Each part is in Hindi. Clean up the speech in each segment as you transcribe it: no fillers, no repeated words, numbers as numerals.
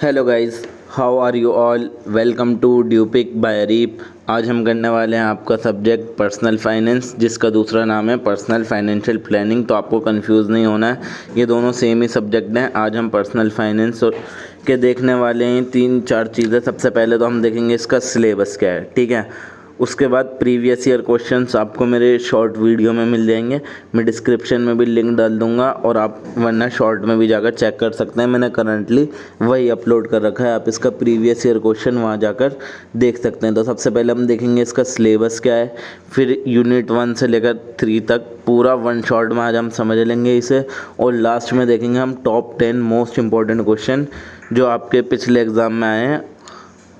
Hello guys, how are you all. Welcome to ड्यूपिक बाय अरीप। आज हम करने वाले हैं आपका सब्जेक्ट पर्सनल फाइनेंस, जिसका दूसरा नाम है पर्सनल फाइनेंशियल प्लानिंग। तो आपको कंफ्यूज नहीं होना है, ये दोनों सेम ही सब्जेक्ट हैं। आज हम पर्सनल फाइनेंस के देखने वाले हैं 3-4 चीज़ें। सबसे पहले तो हम देखेंगे इसका सिलेबस क्या है, ठीक है। उसके बाद प्रीवियस ईयर क्वेश्चंस आपको मेरे शॉर्ट वीडियो में मिल जाएंगे। मैं डिस्क्रिप्शन में भी लिंक डाल दूंगा और आप वरना शॉर्ट में भी जाकर चेक कर सकते हैं। मैंने करंटली वही अपलोड कर रखा है, आप इसका प्रीवियस ईयर क्वेश्चन वहाँ जाकर देख सकते हैं। तो सबसे पहले हम देखेंगे इसका सिलेबस क्या है, फिर यूनिट 1 से लेकर 3 तक पूरा वन शॉट में आज हम समझ लेंगे इसे। और लास्ट में देखेंगे हम टॉप 10 मोस्ट इंपॉर्टेंट क्वेश्चन जो आपके पिछले एग्ज़ाम में आए हैं,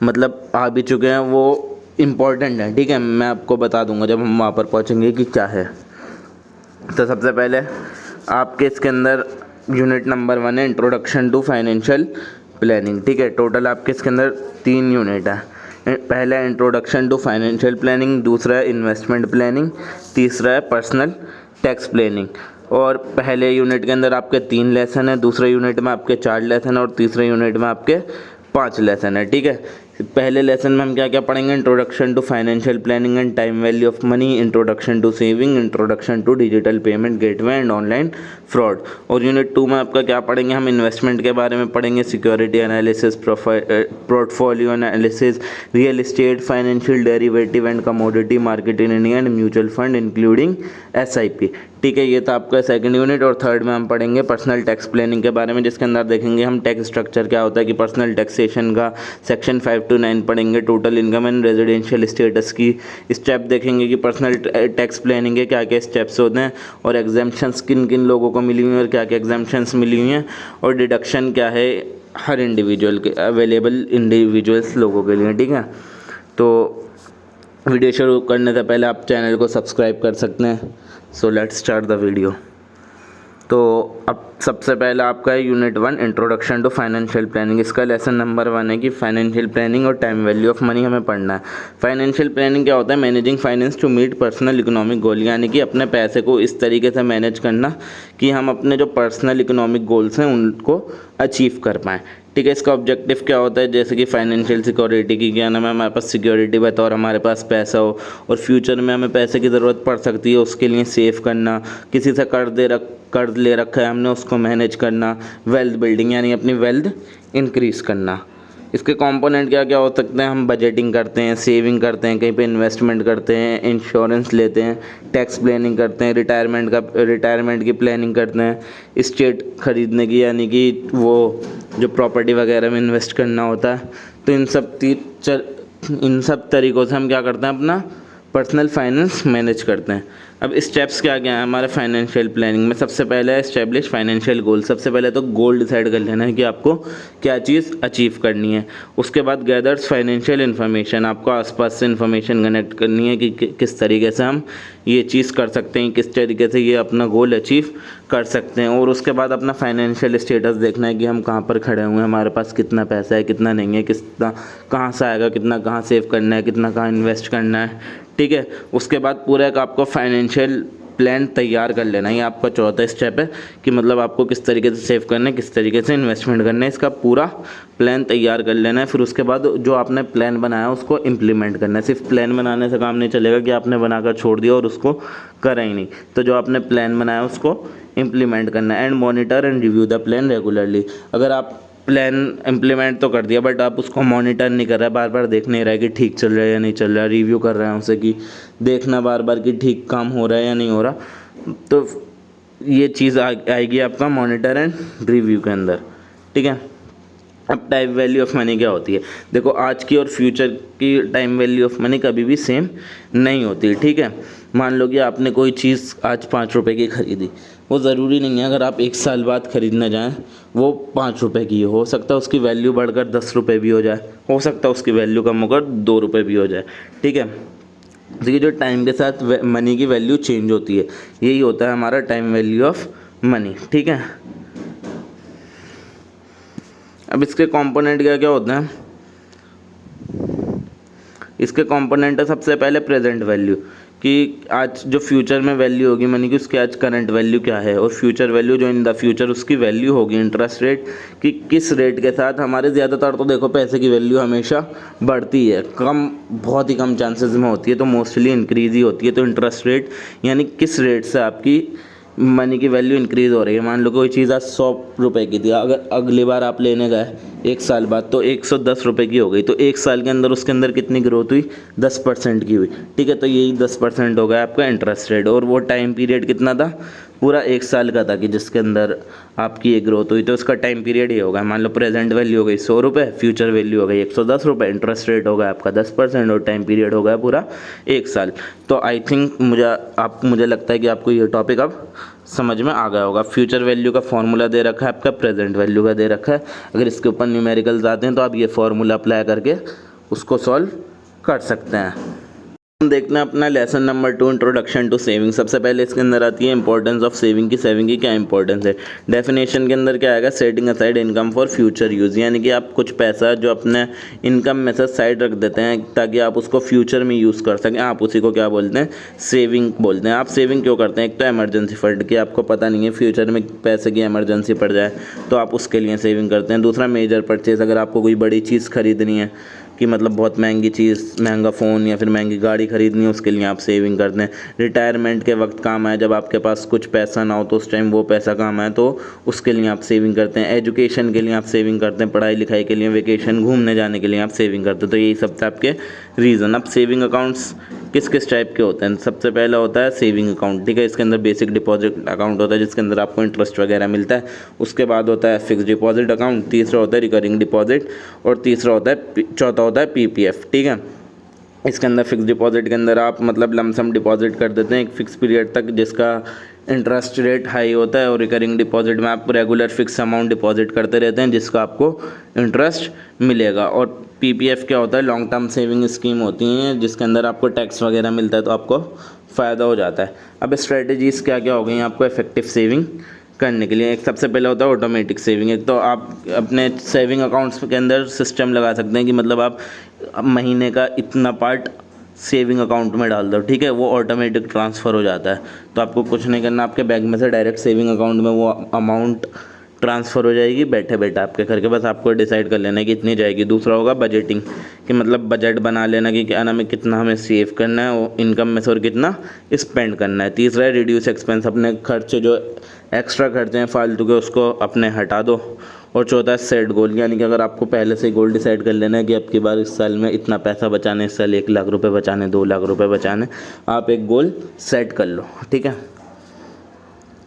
मतलब आ भी चुके हैं, वो इम्पॉर्टेंट है, ठीक है। मैं आपको बता दूंगा जब हम वहाँ पर पहुँचेंगे कि क्या है। तो सबसे पहले आपके इसके अंदर यूनिट नंबर 1 है इंट्रोडक्शन टू फाइनेंशियल प्लानिंग, ठीक है। टोटल आपके इसके अंदर 3 यूनिट है। पहला है इंट्रोडक्शन टू फाइनेंशियल प्लानिंग, दूसरा है इन्वेस्टमेंट प्लानिंग, तीसरा है पर्सनल टैक्स प्लानिंग। और पहले यूनिट के अंदर आपके 3 लेसन है, दूसरे यूनिट में आपके 4 लेसन है और तीसरे यूनिट में आपके 5 लेसन है, ठीक है। पहले लेसन में हम क्या क्या पढ़ेंगे, introduction to financial planning and time value of money, introduction to saving, introduction to digital payment gateway and online fraud. और यूनिट 2 में आपका क्या पढ़ेंगे, हम इन्वेस्टमेंट के बारे में पढ़ेंगे, security analysis, portfolio analysis, real estate, financial derivative and commodity market in India and mutual fund including SIP, ठीक है। ये था आपका सेकंड यूनिट। और थर्ड में हम पढ़ेंगे पर्सनल टैक्स प्लानिंग के बारे में, जिसके अंदर देखेंगे हम टैक्स स्ट्रक्चर क्या होता है, कि पर्सनल टैक्सेशन का सेक्शन 5 to 9 पढ़ेंगे, total income and residential status की स्टेप देखेंगे कि पर्सनल टैक्स प्लानिंग के क्या क्या स्टेप्स होते हैं, और एग्जाम्पशंस किन किन लोगों को मिली हुई हैं और क्या क्या एग्जाम्पशंस मिली हुई हैं, और डिडक्शन क्या है हर इंडिविजुअल के, अवेलेबल इंडिविजुअल्स लोगों के लिए, ठीक है। तो वीडियो शुरू करने से पहले आप चैनल को सब्सक्राइब कर सकते हैं। So let's start the video. तो अब सबसे पहले आपका है unit 1 introduction to financial planning. इसका लेसन नंबर 1 है कि फाइनेंशियल प्लानिंग और टाइम वैल्यू ऑफ मनी हमें पढ़ना है। फाइनेंशियल प्लानिंग क्या होता है, managing finance to meet personal economic goal, यानी कि अपने पैसे को इस तरीके से मैनेज करना कि हम अपने जो पर्सनल इकोनॉमिक गोल्स हैं उनको अचीव कर पाएँ, ठीक है। इसका ऑब्जेक्टिव क्या होता है, जैसे कि फाइनेंशियल सिक्योरिटी की, क्या नाम है, हमारे पास सिक्योरिटी बतौर हमारे पास पैसा हो और फ्यूचर में हमें पैसे की ज़रूरत पड़ सकती है, उसके लिए सेव करना, किसी से कर्ज ले रखा है हमने उसको मैनेज करना, वेल्थ बिल्डिंग यानी अपनी वेल्थ इंक्रीज़ करना। इसके कंपोनेंट क्या क्या हो सकते हैं, हम बजटिंग करते हैं, सेविंग करते हैं, कहीं पे इन्वेस्टमेंट करते हैं, इंश्योरेंस लेते हैं, टैक्स प्लानिंग करते हैं, रिटायरमेंट की प्लानिंग करते हैं, इस्टेट खरीदने की यानी कि वो जो प्रॉपर्टी वगैरह में इन्वेस्ट करना होता है। तो इन सब तरीक़ों से हम क्या करते हैं, अपना पर्सनल फाइनेंस मैनेज करते हैं। अब स्टेप्स क्या क्या हैं हमारे फाइनेंशियल प्लानिंग में। सबसे पहले है एस्टेब्लिश फाइनेंशियल गोल। सबसे पहले तो गोल डिसाइड कर लेना है कि आपको क्या चीज़ अचीव करनी है। उसके बाद गैदर्स फाइनेंशियल इन्फॉर्मेशन, आपको आसपास से इन्फॉर्मेशन कनेक्ट करनी है कि किस तरीके से हम ये चीज़ कर सकते हैं, किस तरीके से ये अपना गोल अचीव कर सकते हैं। और उसके बाद अपना फाइनेंशियल स्टेटस देखना है कि हम कहाँ पर खड़े हुए हैं, हमारे पास कितना पैसा है, कितना नहीं है, कितना कहाँ से आएगा, कितना कहाँ सेव करना है, कितना कहाँ इन्वेस्ट करना है, ठीक है। उसके बाद पूरा एक आपको फाइनेंशियल प्लान तैयार कर लेना, ये आपका चौथा स्टेप है कि मतलब आपको किस तरीके से सेव करना है, किस तरीके से इन्वेस्टमेंट करना है, इसका पूरा प्लान तैयार कर लेना है। फिर उसके बाद जो आपने प्लान बनाया है उसको इम्प्लीमेंट करना है। सिर्फ प्लान बनाने से काम नहीं चलेगा कि आपने बनाकर छोड़ दिया और उसको करा ही नहीं। तो जो आपने प्लान बनाया उसको इम्प्लीमेंट करना है। And monitor and review the plan regularly. अगर आप प्लान इम्प्लीमेंट तो कर दिया बट आप उसको मॉनिटर नहीं कर रहे, बार बार देख नहीं रहा है कि ठीक चल रहा है या नहीं चल रहा है, रिव्यू कर रहे हैं उसे कि देखना बार बार कि ठीक काम हो रहा है या नहीं हो रहा, तो ये चीज़ आएगी आपका मॉनिटर एंड रिव्यू के अंदर, ठीक है। अब टाइम वैल्यू ऑफ मनी क्या होती है, देखो आज की और फ्यूचर की टाइम वैल्यू ऑफ मनी कभी भी सेम नहीं होती, ठीक है। मान लो कि आपने कोई चीज़ आज 5 रुपए की खरीदी, वो ज़रूरी नहीं है अगर आप 1 साल बाद ख़रीदने जाएं वो 5 रुपए की हो सकता है उसकी वैल्यू बढ़कर 10 रुपये भी हो जाए, हो सकता है उसकी वैल्यू कम होकर 2 रुपये भी हो जाए, ठीक है। देखिए जो टाइम के साथ मनी की वैल्यू चेंज होती है, यही होता है हमारा टाइम वैल्यू ऑफ मनी, ठीक है। अब इसके कंपोनेंट क्या क्या होते हैं, इसके कंपोनेंट है सबसे पहले प्रेजेंट वैल्यू, कि आज जो फ्यूचर में वैल्यू होगी मनी की उसकी आज करंट वैल्यू क्या है, और फ्यूचर वैल्यू जो इन द फ्यूचर उसकी वैल्यू होगी इंटरेस्ट रेट कि किस रेट के साथ हमारे ज़्यादातर तो देखो पैसे की वैल्यू हमेशा बढ़ती है, कम बहुत ही कम चांसेस में होती है, तो मोस्टली इंक्रीज़ ही होती है। तो इंटरेस्ट रेट यानी किस रेट से आपकी मनी की वैल्यू इंक्रीज़ हो रही है। मान लो कोई चीज़ आज 100 रुपये की थी, अगर अगली बार आप लेने गए 1 साल बाद तो 110 रुपये की हो गई, तो 1 साल के अंदर उसके अंदर कितनी ग्रोथ हुई, 10% की हुई। ठीक है, तो यही 10% हो गया आपका इंटरेस्ट रेट। और वो टाइम पीरियड कितना था, पूरा 1 साल का था कि जिसके अंदर आपकी ये ग्रोथ हुई, तो उसका टाइम पीरियड ये होगा। मान लो प्रेजेंट वैल्यू हो गई 100 रुपये, फ्यूचर वैल्यू हो गई 110 रुपये, इंटरेस्ट रेट होगा आपका 10% और टाइम पीरियड होगा पूरा 1 साल। तो आई थिंक मुझे लगता है कि आपको ये टॉपिक अब समझ में आ गया होगा। फ्यूचर वैल्यू का फॉर्मूला दे रखा है आपका, प्रेजेंट वैल्यू का दे रखा है। अगर इसके ऊपर न्यूमेरिकल्स आते हैं तो आप ये फॉर्मूला अप्लाई करके उसको सॉल्व कर सकते हैं। हम देखना अपना lesson number 2 introduction to saving. सबसे पहले इसके अंदर आती है इंपॉर्टेंस ऑफ सेविंग की क्या इंपॉर्टेंस है। डेफिनेशन के अंदर क्या आएगा, setting aside income for future use, यानी कि आप कुछ पैसा जो अपने इनकम में से साइड रख देते हैं ताकि आप उसको फ्यूचर में यूज़ कर सकें, आप उसी को क्या बोलते हैं, सेविंग बोलते हैं। आप सेविंग क्यों करते हैं, एक तो इमरजेंसी फंड की, आपको पता नहीं है फ्यूचर में पैसे की इमरजेंसी पड़ जाए तो आप उसके लिए सेविंग करते हैं। दूसरा मेजर परचेज, अगर आपको कोई बड़ी चीज़ खरीदनी है कि मतलब बहुत महंगी चीज़, महंगा फ़ोन या फिर महंगी गाड़ी खरीदनी है, उसके लिए आप सेविंग करते हैं। रिटायरमेंट के वक्त काम आए, जब आपके पास कुछ पैसा ना हो तो उस टाइम वो पैसा काम आए तो उसके लिए आप सेविंग करते हैं। एजुकेशन के लिए आप सेविंग करते हैं, पढ़ाई लिखाई के लिए, वेकेशन घूमने जाने के लिए आप सेविंग करते हैं। तो यही सब थे आपके रीज़न। अब सेविंग अकाउंट्स किस किस टाइप के होते हैं। सबसे पहला होता है सेविंग अकाउंट, ठीक है, इसके अंदर बेसिक डिपॉजिट अकाउंट होता है जिसके अंदर आपको इंटरेस्ट वगैरह मिलता है। उसके बाद होता है फिक्स डिपॉजिट अकाउंट, तीसरा होता है रिकरिंग डिपॉजिट, और चौथा होता है पीपीएफ। ठीक है, इसके अंदर फिक्स डिपॉजिट के अंदर आप मतलब लमसम डिपॉजिट कर देते हैं एक फ़िक्स पीरियड तक जिसका इंटरेस्ट रेट हाई होता है, और रिकरिंग डिपॉजिट में आप रेगुलर फिक्स अमाउंट डिपॉजिट करते रहते हैं जिसका आपको इंटरेस्ट मिलेगा। और पीपीएफ क्या होता है, लॉन्ग टर्म सेविंग स्कीम होती हैं जिसके अंदर आपको टैक्स वगैरह मिलता है तो आपको फ़ायदा हो जाता है। अब स्ट्रेटजीज़ क्या क्या हो गई आपको इफेक्टिव सेविंग करने के लिए। एक सबसे पहले होता है ऑटोमेटिक सेविंग। एक तो आप अपने सेविंग अकाउंट्स के अंदर सिस्टम लगा सकते हैं कि मतलब आप महीने का इतना पार्ट सेविंग अकाउंट में डाल दो, ठीक है, वो ऑटोमेटिक ट्रांसफ़र हो जाता है। तो आपको कुछ नहीं करना, आपके बैंक में से डायरेक्ट सेविंग अकाउंट में वो अमाउंट ट्रांसफ़र हो जाएगी बैठे बैठे आपके घर के, बस आपको डिसाइड कर लेना है कि इतनी जाएगी। दूसरा होगा बजटिंग, कि मतलब बजट बना लेना कि क्या नाम है, कितना हमें सेव करना है वो इनकम में से और कितना स्पेंड करना है। तीसरा है रिड्यूस एक्सपेंस, अपने खर्चे जो एक्स्ट्रा खर्चे हैं फालतू के उसको अपने हटा दो। और चौथा है सेट गोल, यानी कि अगर आपको पहले से गोल डिसाइड कर लेना है कि अब की बार इस साल में इतना पैसा बचाने, इस साल 1 लाख रुपए बचाने, 2 लाख रुपए बचाने, आप एक गोल सेट कर लो, ठीक है।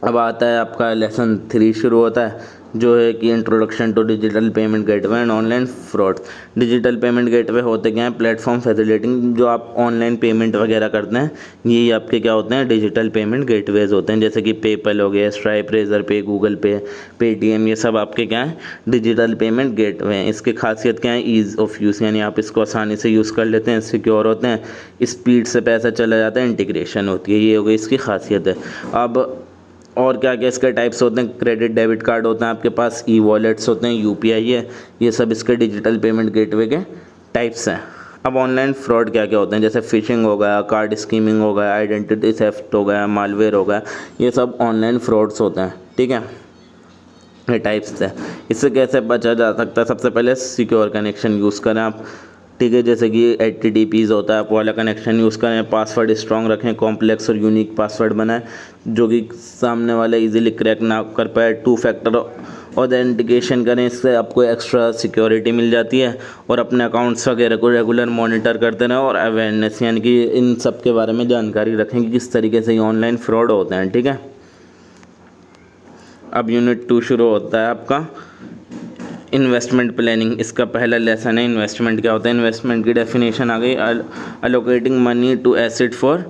अब आता है आपका लेसन 3 शुरू होता है जो है कि introduction to digital payment gateway and online fraud. Digital payment gateway होते क्या हैं, प्लेटफॉर्म फैसिलिटिंग, जो आप ऑनलाइन पेमेंट वगैरह करते हैं यही आपके क्या होते हैं, डिजिटल पेमेंट गेटवेज होते हैं। जैसे कि पेपल हो गया, स्ट्राइप, रेजर पे, गूगल पे, पेटीएम, ये सब आपके क्या हैं, डिजिटल पेमेंट गेटवे हैं। इसकी खासियत क्या है, ईज़ ऑफ यूज़, यानी आप इसको आसानी से यूज़ कर लेते हैं, सिक्योर होते हैं, स्पीड से पैसा चला जाता है, इंटीग्रेशन होती है, ये हो गई इसकी खासियत है। अब और क्या क्या इसके टाइप्स होते हैं, क्रेडिट डेबिट कार्ड होते हैं आपके पास, ई वॉलेट्स होते हैं, यूपीआई है, ये सब इसके डिजिटल पेमेंट गेटवे के टाइप्स हैं। अब ऑनलाइन फ्रॉड क्या क्या होते हैं, जैसे फिशिंग हो गया, कार्ड स्कीमिंग हो गया, आइडेंटिटी थेफ्ट हो गया, मालवेयर हो गया, ये सब ऑनलाइन फ्रॉड्स होते हैं, ठीक है, ये टाइप्स है। इससे कैसे बचा जा सकता है, सबसे पहले सिक्योर कनेक्शन यूज़ करें आप, ठीक है, जैसे कि HTTPs होता है, आप वाला कनेक्शन यूज़ करें, पासवर्ड स्ट्रॉन्ग रखें, कॉम्प्लेक्स और यूनिक पासवर्ड बनाएं जो कि सामने वाला इजीली क्रैक ना कर पाए। 2 फैक्टर ऑथेंटिकेशन करें, इससे आपको एक्स्ट्रा सिक्योरिटी मिल जाती है। और अपने अकाउंट्स वगैरह को रेगुलर मॉनिटर करते रहें, और अवेयरनेस यानी कि इन सब के बारे में जानकारी रखें कि किस तरीके से ये ऑनलाइन फ्रॉड होते हैं, ठीक है। अब यूनिट 2 शुरू होता है आपका इन्वेस्टमेंट प्लानिंग। इसका पहला लेसन है इन्वेस्टमेंट क्या होता है। इन्वेस्टमेंट की डेफिनेशन आ गई, allocating money to asset for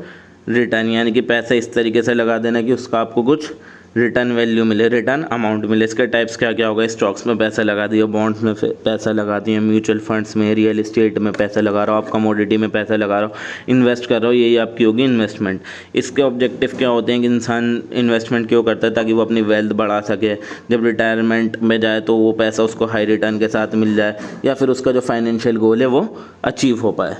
return, यानी कि पैसा इस तरीके से लगा देना कि उसका आपको कुछ रिटर्न वैल्यू मिले, रिटर्न अमाउंट मिले। इसके टाइप्स क्या क्या होगा, स्टॉक्स में पैसा लगा दिया, बॉन्ड्स में पैसा लगा दिया, म्यूचुअल फंड्स में, रियल इस्टेट में पैसा लगा रहा हो, आप कमोडिटी में पैसा लगा रहा हो, इन्वेस्ट कर रहा हो, यही आपकी होगी इन्वेस्टमेंट। इसके ऑब्जेक्टिव क्या होते हैं कि इंसान इन्वेस्टमेंट क्यों करता है, ताकि वो अपनी वेल्थ बढ़ा सके, जब रिटायरमेंट में जाए तो वो पैसा उसको हाई रिटर्न के साथ मिल जाए, या फिर उसका जो फाइनेंशियल गोल है वो अचीव हो पाए।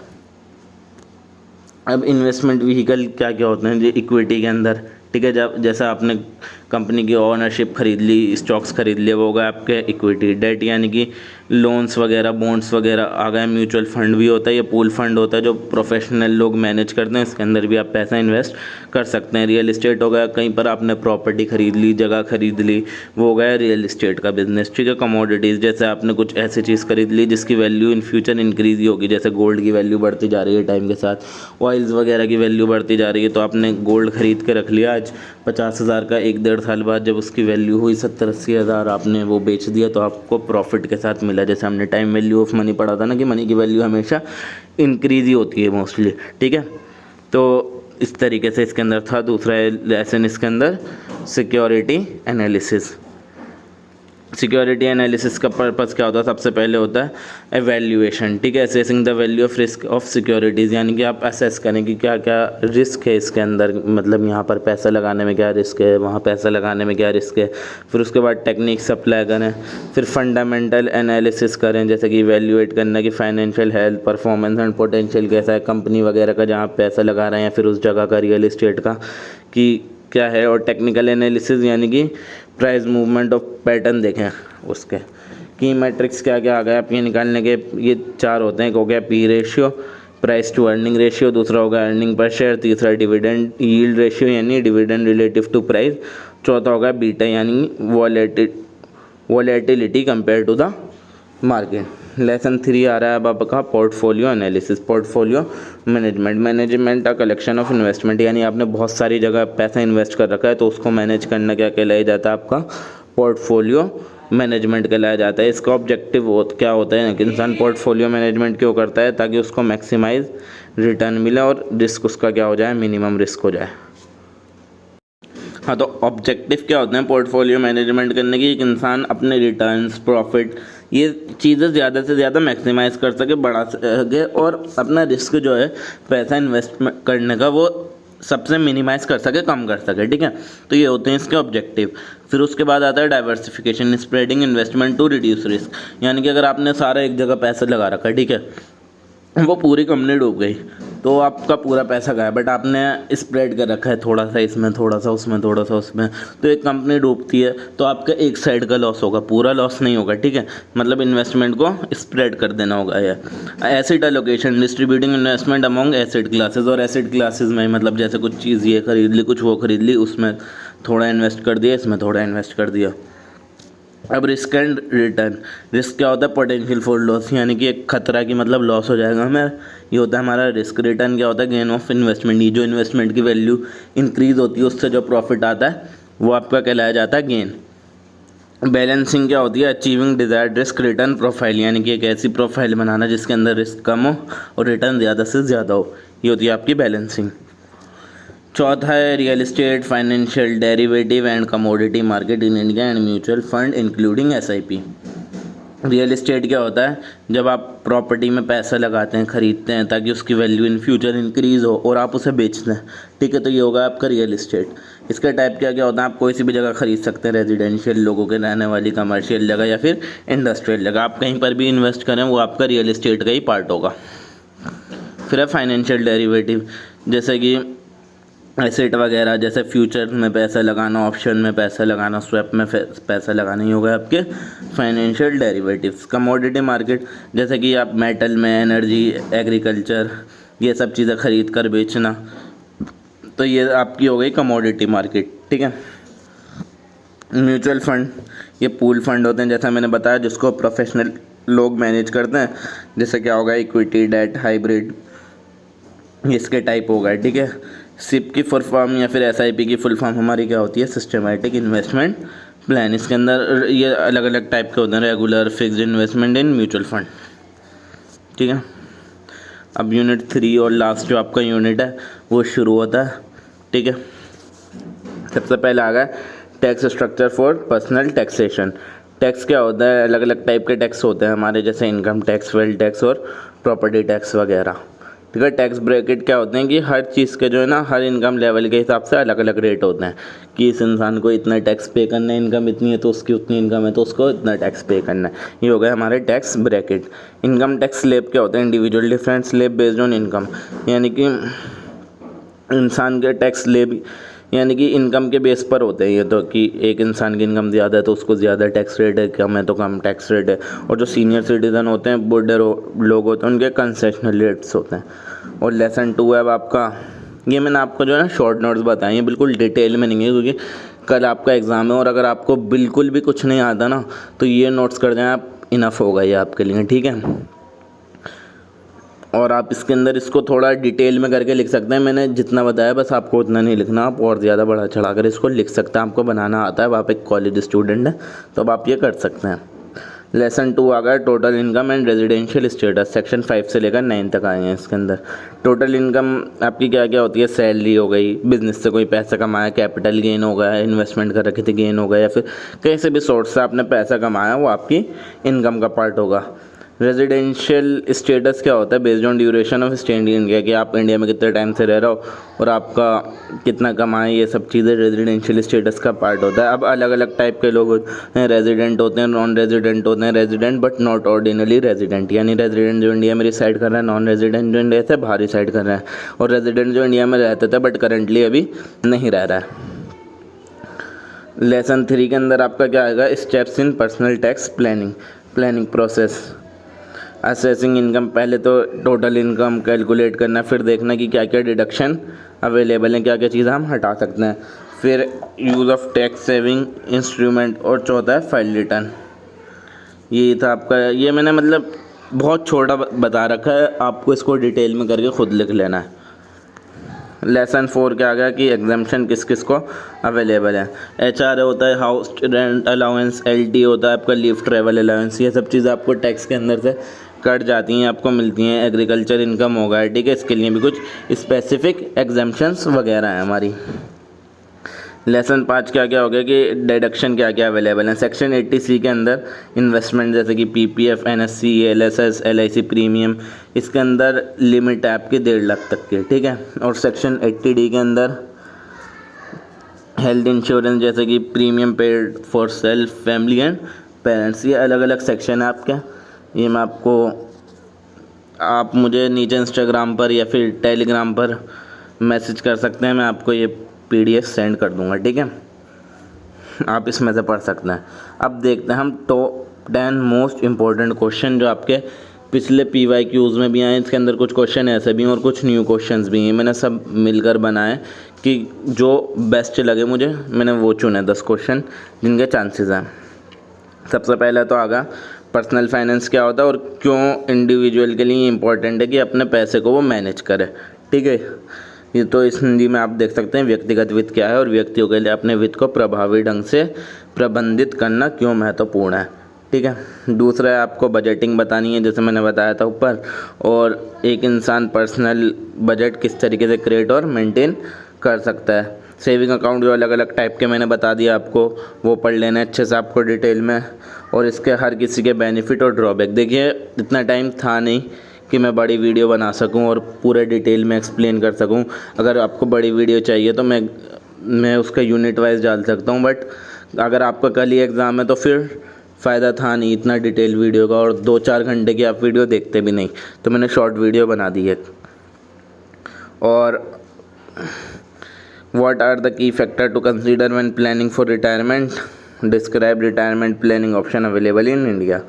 अब इन्वेस्टमेंट व्हीकल क्या क्या होते हैं जी इक्विटी के अंदर, ठीक है। जब जैसा आपने कंपनी की ओनरशिप खरीद ली, स्टॉक्स खरीद लिए, वो हो गया आपके इक्विटी। डेट यानी कि लोन्स वगैरह, बॉन्ड्स वगैरह आ गए। म्यूचुअल फंड भी होता है, ये पूल फंड होता है जो प्रोफेशनल लोग मैनेज करते हैं, इसके अंदर भी आप पैसा इन्वेस्ट कर सकते हैं। रियल इस्टेट हो गया, कहीं पर आपने प्रॉपर्टी खरीद ली, जगह खरीद ली, वो हो गया रियल इस्टेट का बिजनेस, ठीक है। कमोडिटीज़, जैसे आपने कुछ ऐसी चीज़ खरीद ली जिसकी वैल्यू इन फ्यूचर इंक्रीज ही होगी, जैसे गोल्ड की वैल्यू बढ़ती जा रही है टाइम के साथ, ऑयल्स वगैरह की वैल्यू बढ़ती जा रही है, तो आपने गोल्ड खरीद के रख लिया आज 50,000 का, 1-1.5 साल बाद जब उसकी वैल्यू हुई 70-80 हज़ार, आपने वो बेच दिया तो आपको प्रॉफिट के साथ मिला। जैसे हमने टाइम वैल्यू ऑफ मनी पढ़ा था ना कि मनी की वैल्यू हमेशा इंक्रीज ही होती है मोस्टली, ठीक है। तो इस तरीके से इसके अंदर था। दूसरा लेसन इसके अंदर सिक्योरिटी एनालिसिस। सिक्योरिटी एनालिसिस का पर्पज़ क्या होता है? सबसे पहले होता है एवेल्यूएशन, ठीक है। Assessing the value of risk of securities, यानी कि आप असेस करें कि क्या क्या रिस्क है इसके अंदर, मतलब यहाँ पर पैसा लगाने में क्या रिस्क है, वहाँ पैसा लगाने में क्या रिस्क है। फिर उसके बाद टेक्निक्स अप्लाई करें। फिर फंडामेंटल एनालिसिस करें, जैसे कि इवेल्यूएट करना कि financial health, performance and potential कैसा है कंपनी वगैरह का जहाँ पैसा लगा रहे हैं, या फिर उस जगह का रियल इस्टेट का कि क्या है। और टेक्निकल एनालिसिस यानी कि प्राइस मूवमेंट ऑफ पैटर्न देखें उसके। की मैट्रिक्स क्या क्या आ गया आप ये निकालने के, ये 4 होते हैं। एक हो गया P ratio, price to earning ratio, दूसरा होगा अर्निंग पर शेयर, तीसरा डिविडेंड यील्ड रेशियो यानी डिविडेंड रिलेटिव टू प्राइस, चौथा होगा बीटा यानी volatility compare to the market. Lesson 3 आ रहा है अब आपका portfolio analysis. Portfolio management a collection of investment, यानी आपने बहुत सारी जगह पैसा इन्वेस्ट कर रखा है तो उसको मैनेज करना क्या कहलाया जाता है? आपका पोर्टफोलियो मैनेजमेंट कहलाया जाता है। इसका ऑब्जेक्टिव क्या होता है कि इंसान पोर्टफोलियो मैनेजमेंट क्यों करता है? ताकि उसको मैक्सिमाइज रिटर्न मिले और रिस्क उसका क्या हो जाए? मिनिमम रिस्क हो जाए। हाँ, तो ऑब्जेक्टिव क्या होते हैं पोर्टफोलियो मैनेजमेंट करने की? एक इंसान अपने रिटर्न्स, प्रॉफिट, ये चीज़ें ज़्यादा से ज़्यादा मैक्सिमाइज़ कर सके, बढ़ा सके, और अपना रिस्क जो है पैसा इन्वेस्ट करने का वो सबसे मिनिमाइज़ कर सके, कम कर सके, ठीक है। तो ये होते हैं इसके ऑब्जेक्टिव। फिर उसके बाद आता है diversification, spreading investment to reduce risk, यानी कि अगर आपने सारा एक जगह पैसा लगा रखा है, ठीक है, वो पूरी कंपनी डूब गई तो आपका पूरा पैसा गया, बट आपने स्प्रेड कर रखा है, थोड़ा सा इसमें, थोड़ा सा उसमें, थोड़ा सा उसमें, तो एक कंपनी डूबती है तो आपका एक साइड का लॉस होगा, पूरा लॉस नहीं होगा, ठीक है। मतलब इन्वेस्टमेंट को स्प्रेड कर देना होगा। ये asset allocation, distributing investment among asset classes, और एसेट क्लासेस में मतलब जैसे कुछ चीज़ ये खरीद ली, कुछ वो खरीद ली, उसमें थोड़ा इन्वेस्ट कर दिया, इसमें थोड़ा इन्वेस्ट कर दिया। अब रिस्क एंड रिटर्न। रिस्क क्या होता है? पोटेंशियल फॉर लॉस, यानी कि एक खतरा की मतलब लॉस हो जाएगा हमें, ये होता है हमारा रिस्क। रिटर्न क्या होता है? गेन ऑफ इन्वेस्टमेंट, ये जो इन्वेस्टमेंट की वैल्यू इंक्रीज होती है उससे जो प्रॉफिट आता है वो आपका कहलाया जाता है गेन। बैलेंसिंग क्या होती है? Achieving desired risk return profile, यानी कि एक ऐसी प्रोफाइल बनाना जिसके अंदर रिस्क कम हो और रिटर्न ज़्यादा से ज़्यादा हो, ये होती है आपकी बैलेंसिंग। चौथा है real estate, financial derivative and commodity market in India and mutual fund including SIP। Real estate क्या होता है? जब आप प्रॉपर्टी में पैसा लगाते हैं, ख़रीदते हैं ताकि उसकी वैल्यू इन फ्यूचर इंक्रीज़ हो और आप उसे बेचते हैं, ठीक है, तो ये होगा आपका रियल इस्टेट। इसका टाइप क्या क्या होता है? आप कोई सी भी जगह खरीद सकते हैं, रेजिडेंशियल, लोगों के रहने वाली, कमर्शियल जगह या फिर इंडस्ट्रियल जगह, आप कहीं पर भी इन्वेस्ट करें वो आपका रियल इस्टेट का ही पार्ट होगा। फिर है फाइनेंशियल डेरिवेटिव, जैसे कि एसेट वगैरह, जैसे फ्यूचर में पैसा लगाना, ऑप्शन में पैसा लगाना, स्वैप में पैसा लगाना, ही होगा आपके फाइनेंशियल डेरिवेटिव्स। कमोडिटी मार्केट, जैसे कि आप मेटल में, एनर्जी, एग्रीकल्चर, ये सब चीज़ें खरीद कर बेचना, तो ये आपकी हो गई कमोडिटी मार्केट, ठीक है। म्यूचुअल फंड, ये पूल फंड होते हैं जैसा मैंने बताया, जिसको प्रोफेशनल लोग मैनेज करते हैं। जैसे क्या होगा? इक्विटी, डेट, हाइब्रिड, इसके टाइप होगा, ठीक है। SIP की फुल फॉर्म या फिर SIP की फुल फॉर्म हमारी क्या होती है? Systematic investment plan. इसके अंदर ये अलग अलग टाइप के होते हैं, regular, fixed investment in mutual fund, ठीक है। अब यूनिट 3 और लास्ट जो आपका यूनिट है वो शुरू होता है, ठीक है। सबसे पहले आ गया tax structure for personal taxation. Tax क्या होता है? अलग अलग टाइप के टैक्स होते हैं हमारे, जैसे इनकम टैक्स, वेल्थ टैक्स और प्रॉपर्टी टैक्स वगैरह, ठीक है। टैक्स ब्रैकेट क्या होते हैं कि हर चीज़ के जो है ना, हर इनकम लेवल के हिसाब से अलग अलग रेट होते हैं कि इस इंसान को इतना टैक्स पे करना है, इनकम इतनी है तो उसकी उतनी इनकम है तो उसको इतना टैक्स पे करना है। ये हो गया हमारे tax bracket. Income tax slab क्या होता है? Individual different slab based on income, यानी कि इंसान के टैक्स स्लैब यानी कि इनकम के बेस पर होते हैं ये तो, कि एक इंसान की इनकम ज़्यादा है तो उसको ज़्यादा टैक्स रेट है, कम है तो कम टैक्स रेट है। और जो सीनियर सिटीज़न होते हैं, बूढ़े लोग होते हैं, उनके कंसेशनल रेट्स होते हैं। और लेसन 2 है अब आपका, ये मैंने आपको जो है ना शॉर्ट नोट्स बताए हैं, बिल्कुल डिटेल में नहीं है क्योंकि कल आपका एग्ज़ाम है और अगर आपको बिल्कुल भी कुछ नहीं आता ना तो ये नोट्स कर जाएं आप, इनफ होगा ये आपके लिए, ठीक है। और आप इसके अंदर इसको थोड़ा डिटेल में करके लिख सकते हैं, मैंने जितना बताया बस आपको उतना नहीं लिखना, आप और ज़्यादा बढ़ा चढ़ा कर इसको लिख सकते हैं, आपको बनाना आता है, आप एक कॉलेज स्टूडेंट हैं तो अब आप ये कर सकते हैं। लेसन 2 आ गया total income and residential status, section 5 से लेकर 9 तक आए हैं इसके अंदर। टोटल इनकम आपकी क्या क्या होती है? सैलरी हो गई, बिजनेस से कोई पैसा कमाया, कैपिटल गेन हो गया, इन्वेस्टमेंट कर रखे थे गेन हो गया, या फिर कहीं से भी सोर्स से आपने पैसा कमाया, वो आपकी इनकम का पार्ट होगा। रेजिडेंशियल स्टेटस क्या होता है? Based on duration of stay in India, कि आप इंडिया में कितने टाइम से रह रहे हो और आपका कितना कमाए, ये सब चीज़ें रेजिडेंशियल स्टेटस का पार्ट होता है। अब अलग अलग टाइप के लोग होते हैं, रेजिडेंट होते हैं, नॉन रेजिडेंट होते हैं। Resident but not ordinary resident, यानी रेजिडेंट जो इंडिया में रिसाइड कर रहा है, नॉन रेजिडेंट जो इंडिया से बाहर रिसाइड कर रहा है, और रेजिडेंट जो इंडिया में रहते थे बट करेंटली अभी नहीं रह रहा है। लेसन 3 के अंदर आपका क्या आएगा? Steps in personal tax planning process. Assessing income, पहले तो टोटल इनकम कैलकुलेट करना, फिर देखना कि क्या क्या डिडक्शन अवेलेबल हैं, क्या क्या चीज़ें हम हटा सकते हैं, फिर use of tax saving instrument, और चौथा है फाइल रिटर्न। ये था आपका, ये मैंने मतलब बहुत छोटा बता रखा है, आपको इसको डिटेल में करके खुद लिख लेना है। लेसन 4 क्या आ गया कि एग्जाम्पशन किस किस को अवेलेबल है? HR होता है, हाउस रेंट अलाउंस, LT होता है आपका लीव ट्रैवल अलाउंस, ये सब चीज़ें आपको टैक्स के अंदर से कट जाती हैं, आपको मिलती हैं। एग्रीकल्चर इनकम होगा, ठीक है, इसके लिए भी कुछ स्पेसिफिक एग्जाम्पशंस वगैरह हैं हमारी। लेसन 5 क्या क्या हो गया कि डिडक्शन क्या क्या अवेलेबल है? सेक्शन 80C के अंदर इन्वेस्टमेंट जैसे कि PPF, NSC, LSS, LIC premium, इसके अंदर लिमिट है आपकी 1.5 लाख तक की, ठीक है। और सेक्शन 80D के अंदर हेल्थ इंश्योरेंस जैसे कि premium paid for self, family and parents, ये अलग अलग सेक्शन है आपके। ये मैं आपको, आप मुझे नीचे इंस्टाग्राम पर या फिर टेलीग्राम पर मैसेज कर सकते हैं, मैं आपको ये PDF सेंड कर दूंगा, ठीक है, आप इसमें से पढ़ सकते हैं। अब देखते हैं हम टॉप 10 मोस्ट इम्पोर्टेंट क्वेश्चन जो आपके पिछले PYQs में भी आए। इसके अंदर कुछ क्वेश्चन ऐसे भी हैं और कुछ न्यू क्वेश्चंस भी हैं, मैंने सब मिलकर बनाए कि जो बेस्ट लगे मुझे, मैंने वो चुने 10 क्वेश्चन जिनके चांसेस हैं। सबसे पहले तो आगा पर्सनल फाइनेंस क्या होता है और क्यों इंडिविजुअल के लिए इम्पोर्टेंट है कि अपने पैसे को वो मैनेज करे, ठीक है। ये तो इस हिंदी में आप देख सकते हैं व्यक्तिगत वित्त क्या है और व्यक्तियों के लिए अपने वित्त को प्रभावी ढंग से प्रबंधित करना क्यों महत्वपूर्ण है, ठीक है। दूसरा है आपको बजटिंग बतानी है, जैसे मैंने बताया था ऊपर, और एक इंसान पर्सनल बजट किस तरीके से क्रिएट और मेंटेन कर सकता है। सेविंग अकाउंट जो अलग अलग टाइप के मैंने बता दिया आपको, वो पढ़ लेना है अच्छे से आपको डिटेल में, और इसके हर किसी के बेनिफिट और ड्रॉबैक। देखिए इतना टाइम था नहीं कि मैं बड़ी वीडियो बना सकूं और पूरे डिटेल में एक्सप्लेन कर सकूं। अगर आपको बड़ी वीडियो चाहिए तो मैं उसका यूनिट वाइज डाल सकता हूं, बट अगर आपका कल ही एग्ज़ाम है तो फिर फ़ायदा था नहीं इतना डिटेल वीडियो का, और 2-4 घंटे की आप वीडियो देखते भी नहीं, तो मैंने शॉर्ट वीडियो बना दी है। और what are the key factor to consider when planning for retirement? Describe retirement planning option available in India.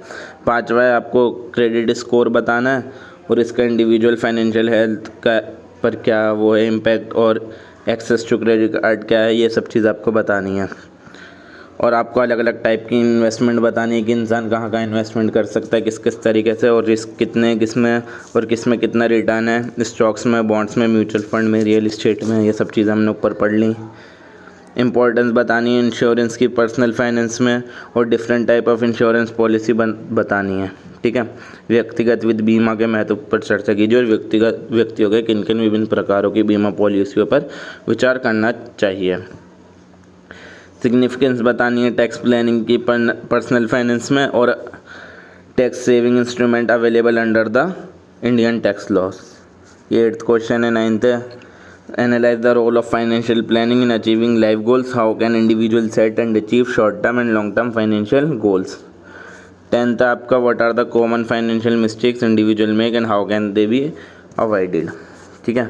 5वां है आपको क्रेडिट स्कोर बताना है और इसका इंडिविजुअल फाइनेंशियल हेल्थ का पर क्या वो है इम्पैक्ट, और एक्सेस टू क्रेडिट कार्ड क्या है, ये सब चीज़ आपको बतानी है। और आपको अलग अलग टाइप की इन्वेस्टमेंट बतानी है कि इंसान कहाँ कहाँ इन्वेस्टमेंट कर सकता है, किस किस तरीके से, और रिस्क कितने किसमें और किसमें कितना रिटर्न है, स्टॉक्स में, बॉन्ड्स में, म्यूचुअल फंड में, रियल इस्टेट में, ये सब चीज़ें हमने ऊपर पढ़ ली। इंपॉर्टेंस बतानी है इंश्योरेंस की पर्सनल फाइनेंस में, और different type of insurance policy बतानी है, ठीक है। व्यक्तिगत वित्त बीमा के महत्व पर चर्चा कीजिए और व्यक्तियों के किन किन विभिन्न प्रकारों की बीमा पॉलिसियों पर विचार करना चाहिए। सिग्निफिकेंस बतानी है टैक्स प्लानिंग की पर्सनल फाइनेंस में, और tax saving instrument available under the Indian tax laws, ये 8th क्वेश्चन है। 9th है, analyse the role of financial planning in achieving life goals, how can individual set and achieve short term and long term financial goals. 10th आपका, what are the common financial mistakes individual make and how can they be avoided. ठीक है,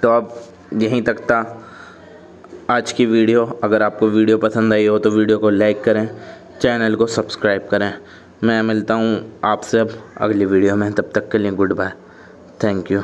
तो अब यहीं तक था आज की वीडियो। अगर आपको वीडियो पसंद आई हो तो वीडियो को लाइक करें, चैनल को सब्सक्राइब करें। मैं मिलता हूँ आपसे अब अगली वीडियो में, तब तक के लिए गुड बाय, थैंक यू।